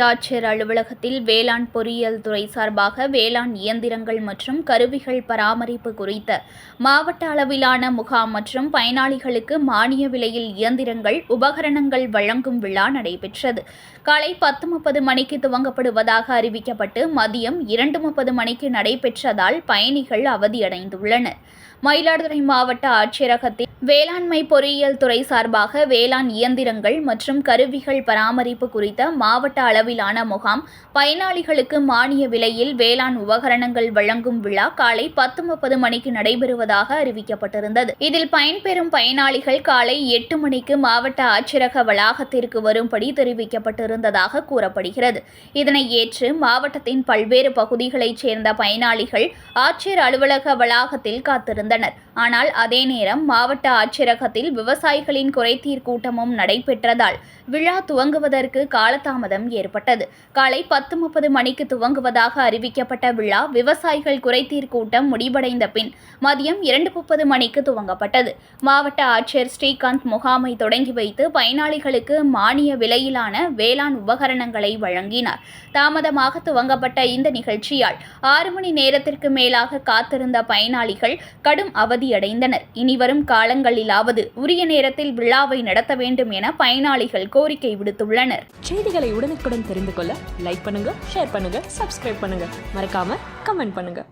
ஆட்சியர் அலுவலகத்தில் வேளாண் பொறியியல் துறை சார்பாக வேளாண் இயந்திரங்கள் மற்றும் கருவிகள் பராமரிப்பு குறித்த மாவட்ட அளவிலான முகாம் மற்றும் பயனாளிகளுக்கு மானிய விலையில் இயந்திரங்கள், உபகரணங்கள் வழங்கும் விழா நடைபெற்றது. காலை 10:30 மணிக்கு துவங்கப்படுவதாக அறிவிக்கப்பட்டு மதியம் 2:30 மணிக்கு நடைபெற்றதால் பயணிகள் அவதியடைந்துள்ளனர். மயிலாடுதுறை மாவட்ட ஆட்சியரகத்தில் வேளாண்மை பொறியியல் துறை சார்பாக வேளாண் இயந்திரங்கள் மற்றும் கருவிகள் பராமரிப்பு குறித்த மாவட்ட அளவிலான முகாம், பயனாளிகளுக்கு மானிய விலையில் வேளாண் உபகரணங்கள் வழங்கும் விழா காலை 10:30 மணிக்கு நடைபெறுவதாக அறிவிக்கப்பட்டிருந்தது. இதில் பயன்பெறும் பயனாளிகள் காலை 8 மணிக்கு மாவட்ட ஆட்சியரக வளாகத்திற்கு வரும்படி தெரிவிக்கப்பட்டிருந்ததாக கூறப்படுகிறது. இதனை ஏற்று மாவட்டத்தின் பல்வேறு பகுதிகளைச் சேர்ந்த பயனாளிகள் ஆட்சியர் அலுவலக வளாகத்தில் காத்திருந்தனர். ஆனால் அதே நேரம் மாவட்ட ஆட்சியரகத்தில் விவசாயிகளின் குறைதீர் கூட்டமும் நடைபெற்றதால் விழா துவங்குவதற்கு காலதாமதம் ஏற்பட்டது. காலை 10:30 மணிக்கு துவங்குவதாக அறிவிக்கப்பட்ட விழா விவசாயிகள் குறைதீர் கூட்டம் முடிவடைந்த பின் மதியம் 2:30 மணிக்கு துவங்கப்பட்டது. மாவட்ட ஆட்சியர் ஸ்ரீகாந்த் முகாமை தொடங்கி வைத்து பயனாளிகளுக்கு மானிய விலையிலான வேளாண் உபகரணங்களை வழங்கினார். தாமதமாக துவங்கப்பட்ட இந்த நிகழ்ச்சியால் 6 மணி நேரத்திற்கு மேலாக காத்திருந்த பயனாளிகள் கடும் அவதியடைந்தனர். இனிவரும் காலங்களிலாவது உரிய நேரத்தில் விழாவை நடத்த வேண்டும் என பயனாளிகள் கோரிக்கை விடுத்துள்ளனர். செய்திகளை உடனுக்குடன் தெரிந்து கொள்ள லைக் பண்ணுங்க, ஷேர் பண்ணுங்க, சப்ஸ்கிரைப் பண்ணுங்க, மறக்காம கமெண்ட் பண்ணுங்க.